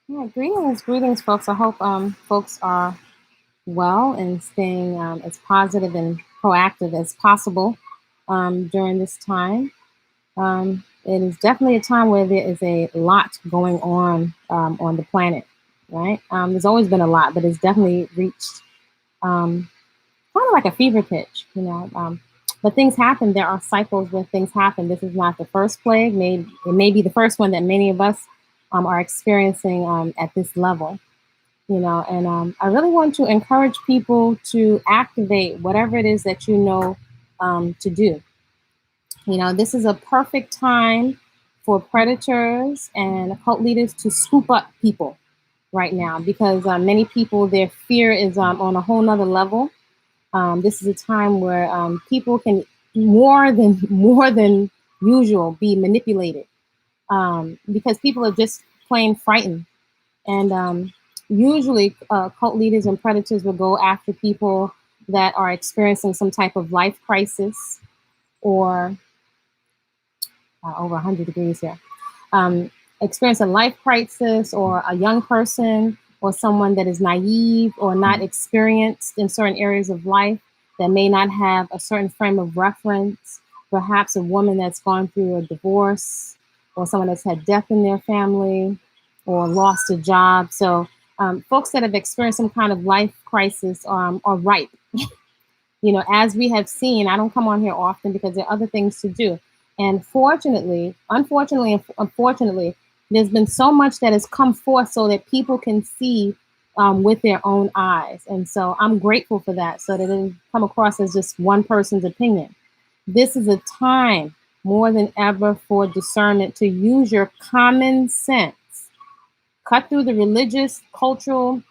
Yeah, greetings, folks. I hope folks are well and staying as positive and proactive as possible during this time. It is definitely a time where there is a lot going on the planet, right? There's always been a lot, but it's definitely reached um, kind of like a fever pitch, you know. But things happen. There are cycles where things happen. This is not the first plague. It may be the first one that many of us are experiencing at this level, you know. And I really want to encourage people to activate whatever it is that you know to do. You know, this is a perfect time for predators and cult leaders to scoop up people right now because many people, their fear is on a whole nother level. This is a time where people can more than more than usual be manipulated because people are just plain frightened. And usually, cult leaders and predators will go after people that are experiencing some type of life crisis or over 100 degrees here. Experience a life crisis or a young person or someone that is naive or not experienced in certain areas of life that may not have a certain frame of reference, perhaps a woman that's gone through a divorce or someone that's had death in their family or lost a job. So folks that have experienced some kind of life crisis are ripe. You know, as we have seen, I don't come on here often because there are other things to do. And unfortunately, there's been so much that has come forth so that people can see with their own eyes. And so I'm grateful for that so that it doesn't come across as just one person's opinion. This is a time more than ever for discernment to use your common sense, cut through the religious, cultural,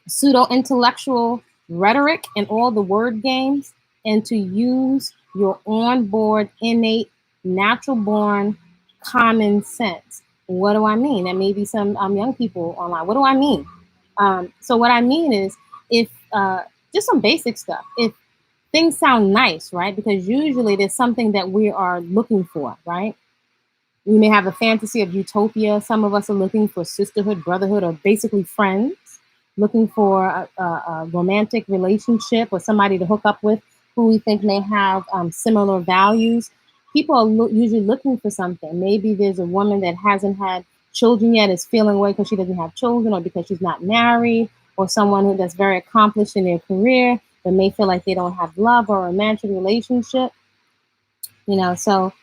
pseudo intellectual rhetoric and all the word games, and to use your onboard, innate, natural born common sense. What do I mean? There may be some young people online. What do I mean? So, what I mean is if just some basic stuff. If things sound nice, right? Because usually there's something that we are looking for, right? We may have a fantasy of utopia. Some of us are looking for sisterhood, brotherhood, or basically friends, looking for a romantic relationship or somebody to hook up with who we think may have similar values. People are usually looking for something. Maybe there's a woman that hasn't had children yet, is feeling away because she doesn't have children or because she's not married, or someone that's very accomplished in their career but may feel like they don't have love or a romantic relationship. You know, so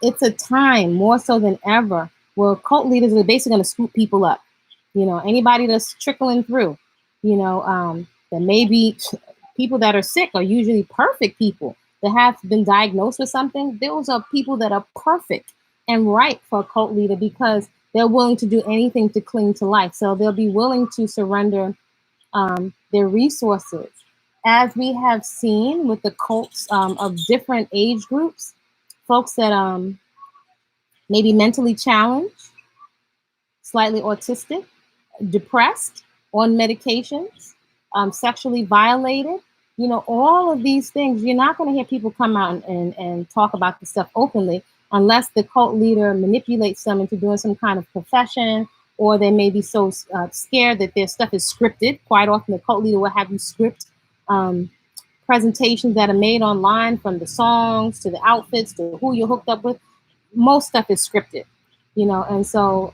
it's a time more so than ever where cult leaders are basically going to scoop people up. You know, anybody that's trickling through, you know, that maybe people that are sick are usually perfect people that have been diagnosed with something. Those are people that are perfect and right for a cult leader because they're willing to do anything to cling to life. So they'll be willing to surrender their resources. As we have seen with the cults of different age groups, folks that may be mentally challenged, slightly autistic, depressed, on medications, sexually violated, you know, all of these things, you're not going to hear people come out and talk about this stuff openly unless the cult leader manipulates them into doing some kind of profession, or they may be so scared that their stuff is scripted. Quite often, the cult leader will have you script um, presentations that are made online, from the songs to the outfits to who you're hooked up with. Most stuff is scripted, you know, and so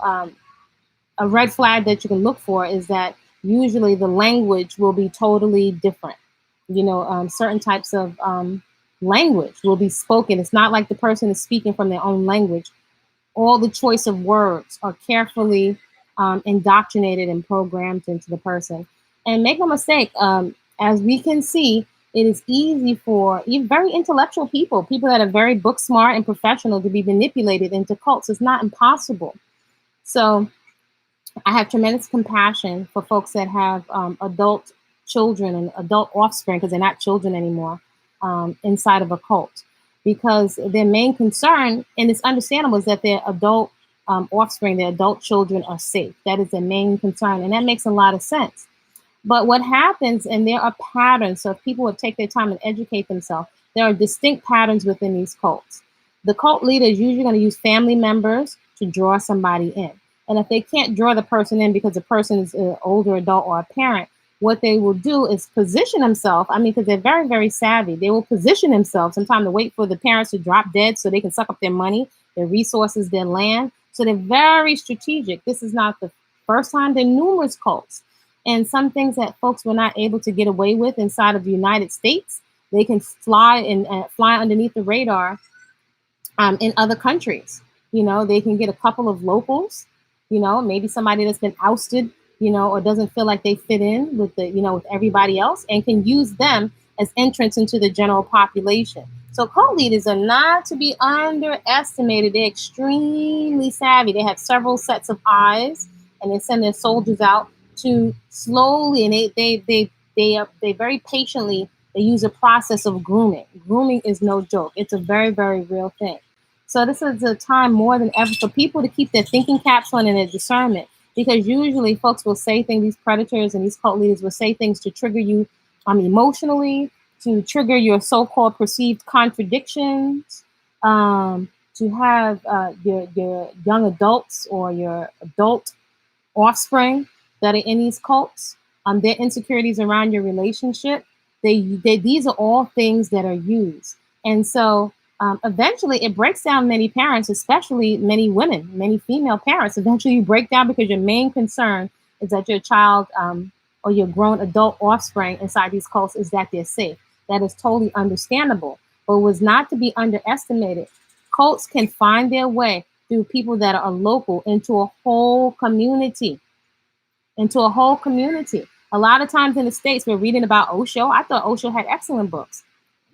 a red flag that you can look for is that usually the language will be totally different. You know, certain types of language will be spoken. It's not like the person is speaking from their own language. All the choice of words are carefully indoctrinated and programmed into the person. And make no mistake, as we can see, it is easy for even very intellectual people that are very book smart and professional, to be manipulated into cults. It's not impossible. So I have tremendous compassion for folks that have adult children and adult offspring, because they're not children anymore, inside of a cult. Because their main concern, and it's understandable, is that their adult offspring, their adult children, are safe. That is their main concern, and that makes a lot of sense. But what happens, and there are patterns, so if people would take their time and educate themselves, there are distinct patterns within these cults. The cult leader is usually going to use family members to draw somebody in. And if they can't draw the person in because the person is an older adult or a parent, what they will do is position themselves. I mean, because they're very, very savvy. They will position themselves sometime to wait for the parents to drop dead so they can suck up their money, their resources, their land. So they're very strategic. This is not the first time. There are numerous cults. And some things that folks were not able to get away with inside of the United States, they can fly and fly underneath the radar in other countries. You know, they can get a couple of locals, you know, maybe somebody that's been ousted, you know, or doesn't feel like they fit in with the, you know, with everybody else, and can use them as entrance into the general population. So cult leaders are not to be underestimated. They're extremely savvy. They have several sets of eyes, and they send their soldiers out to slowly, and they very patiently, they use a process of grooming. Grooming is no joke. It's a very, very real thing. So this is a time more than ever for people to keep their thinking caps on and their discernment, because usually folks will say things, these predators and these cult leaders will say things to trigger you emotionally, to trigger your so-called perceived contradictions, to have your young adults or your adult offspring that are in these cults, their insecurities around your relationship. These are all things that are used. And so eventually it breaks down many parents, especially many women, many female parents. Eventually you break down because your main concern is that your child or your grown adult offspring inside these cults is that they're safe. That is totally understandable, but was not to be underestimated. Cults can find their way through people that are local into a whole community, into a whole community. A lot of times in the States, we're reading about Osho. I thought Osho had excellent books,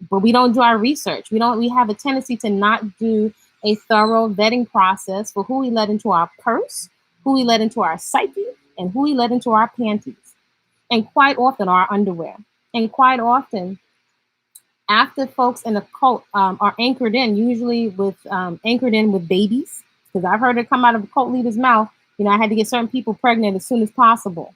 but we don't do our research. We have a tendency to not do a thorough vetting process for who we let into our purse, who we let into our psyche, and who we let into our panties. And quite often our underwear. And quite often, after folks in the cult are anchored in, usually with anchored in with babies, because I've heard it come out of a cult leader's mouth, you know, I had to get certain people pregnant as soon as possible.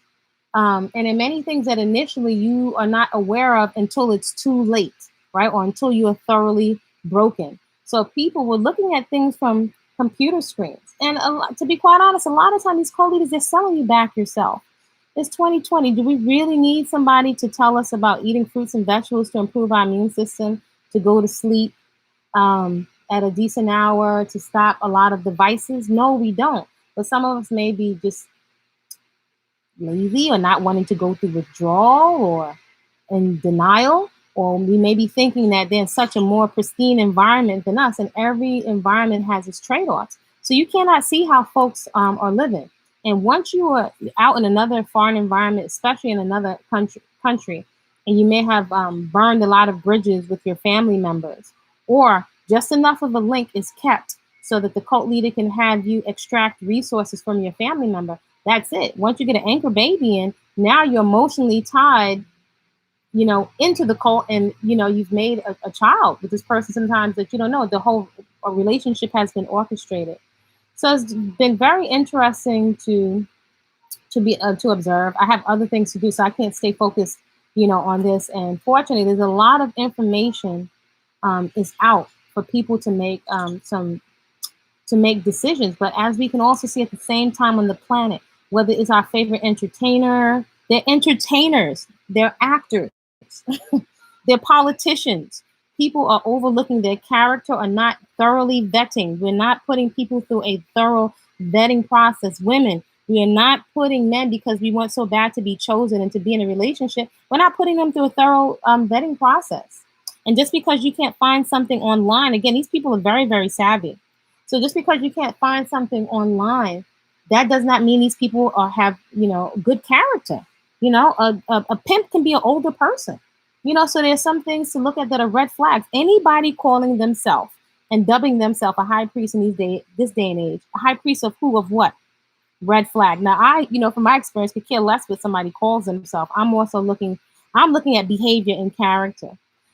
And in many things that initially you are not aware of until it's too late, right? Or until you are thoroughly broken. So people were looking at things from computer screens. And to be quite honest, a lot of times these cult leaders, they're selling you back yourself. It's 2020. Do we really need somebody to tell us about eating fruits and vegetables to improve our immune system, to go to sleep at a decent hour, to stop a lot of the vices? No, we don't. But some of us may be just lazy or not wanting to go through withdrawal or in denial, or we may be thinking that they're in such a more pristine environment than us, and every environment has its trade-offs. So you cannot see how folks are living. And once you are out in another foreign environment, especially in another country, and you may have burned a lot of bridges with your family members, or just enough of a link is kept so that the cult leader can have you extract resources from your family member. That's it. Once you get an anchor baby in, now you're emotionally tied, you know, into the cult, and you know you've made a child with this person sometimes that you don't know. The whole relationship has been orchestrated. So it's been very interesting to to observe. I have other things to do, so I can't stay focused, you know, on this. And fortunately, there's a lot of information is out for people to make to make decisions. But as we can also see at the same time on the planet, whether it's our favorite entertainer, they're entertainers, they're actors, they're politicians. People are overlooking their character or not thoroughly vetting. We're not putting people through a thorough vetting process. Women, we are not putting men because we want so bad to be chosen and to be in a relationship. We're not putting them through a thorough vetting process. And just because you can't find something online, again, these people are very, very savvy. So just because you can't find something online, that does not mean these people have, you know, good character. You know, a pimp can be an older person. You know, so there's some things to look at that are red flags. Anybody calling themselves and dubbing themselves a high priest in this day and age, a high priest of who, of what? Red flag. Now, I, you know, from my experience, could care less what somebody calls themselves. I'm looking at behavior and character.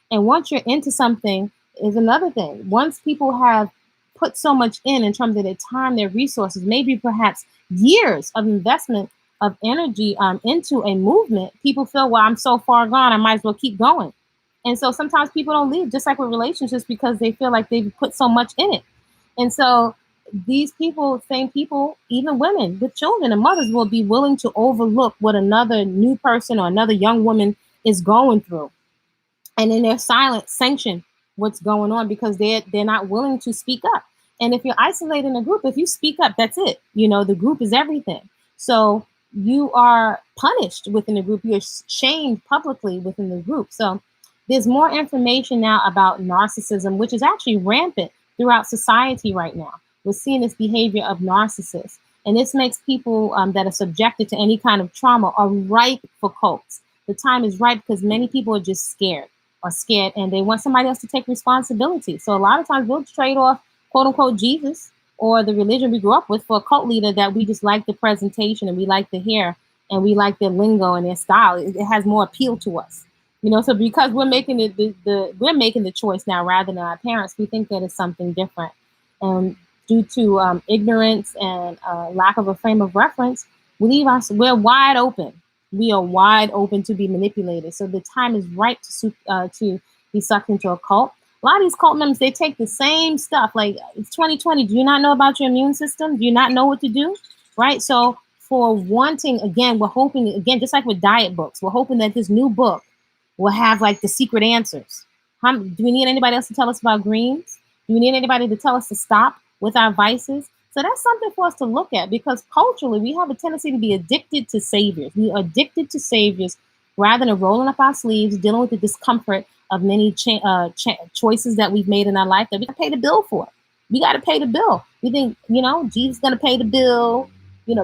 And once you're into something is another thing. Once people have put so much in terms of their time, their resources, maybe perhaps years of investment of energy into a movement, people feel, well, I'm so far gone, I might as well keep going. And so sometimes people don't leave, just like with relationships, because they feel like they've put so much in it. And so these people, same people, even women with children and mothers, will be willing to overlook what another new person or another young woman is going through, and in their silence sanction what's going on, because they're not willing to speak up. And if you're isolated in a group, if you speak up, that's it. The group is everything. So you are punished within the group. You're shamed publicly within the group. So there's more information now about narcissism, which is actually rampant throughout society right now. We're seeing this behavior of narcissists, and this makes people that are subjected to any kind of trauma are ripe for cults. The time is ripe because many people are just scared and they want somebody else to take responsibility. So a lot of times we'll trade off, quote unquote, Jesus or the religion we grew up with for a cult leader that we just like the presentation and we like the hair and we like their lingo and their style. It has more appeal to us. So because we're making we're making the choice now rather than our parents, we think that it's something different. And due to ignorance and lack of a frame of reference, we're wide open. We are wide open to be manipulated. So the time is right to be sucked into a cult. A lot of these cult members, they take the same stuff. Like, it's 2020. Do you not know about your immune system? Do you not know what to do? Right? So for wanting, again, we're hoping, again, just like with diet books, we're hoping that this new book will have like the secret answers. Do we need anybody else to tell us about greens? Do we need anybody to tell us to stop with our vices? So that's something for us to look at, because culturally we have a tendency to be addicted to saviors. We are addicted to saviors rather than rolling up our sleeves, dealing with the discomfort of many choices that we've made in our life that we got to pay the bill for. We got to pay the bill. We think, Jesus is going to pay the bill.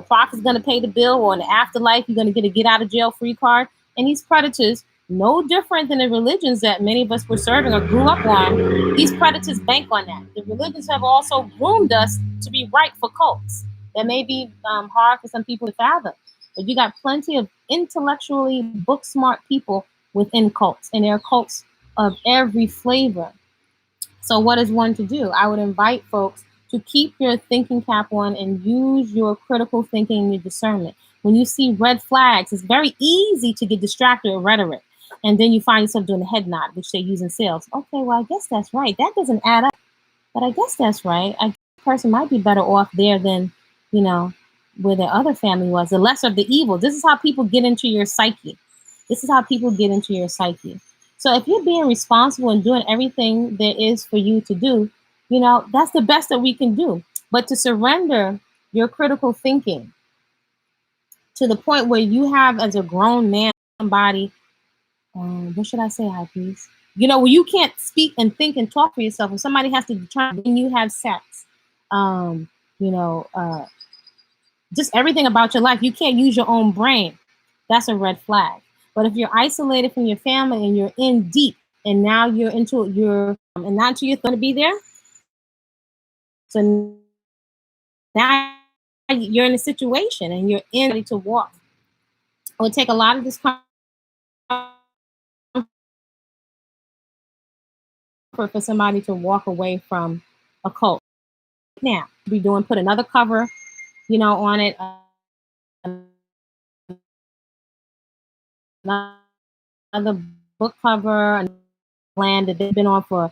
Prophet's going to pay the bill, or in the afterlife, you're going to get a get out of jail free card. And these predators, no different than the religions that many of us were serving or grew up on, these predators bank on that. The religions have also groomed us to be right for cults. That may be hard for some people to fathom, but you got plenty of intellectually book smart people within cults, and there are cults of every flavor. So what is one to do? I would invite folks to keep your thinking cap on and use your critical thinking and your discernment. When you see red flags, it's very easy to get distracted with rhetoric. And then you find yourself doing a head nod, which they use in sales. Okay, well, I guess that's right. That doesn't add up, but I guess that's right. I guess the person might be better off there than, where their other family was. The lesser of the evil. This is how people get into your psyche. This is how people get into your psyche. So if you're being responsible and doing everything there is for you to do, that's the best that we can do. But to surrender your critical thinking to the point where you have, as a grown man, somebody, what should I say, high priest? Where you can't speak and think and talk for yourself, and somebody has to determine when you have sex, um, you know, uh, just everything about your life. You can't use your own brain. That's a red flag. But if you're isolated from your family and you're in deep, and now you're into and not until you're going to be there. So now you're in a situation and you're in ready to walk. It would take a lot of discomfort for somebody to walk away from a cult. Now, put another cover, on it, another book cover, land that they've been on for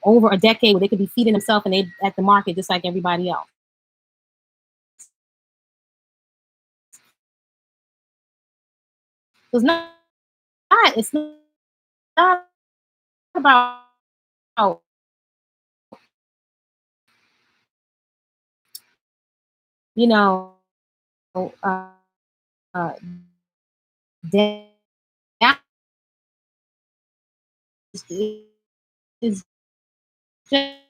over a decade, where they could be feeding themselves and they at the market just like everybody else. So it's not about you know uh, uh, is just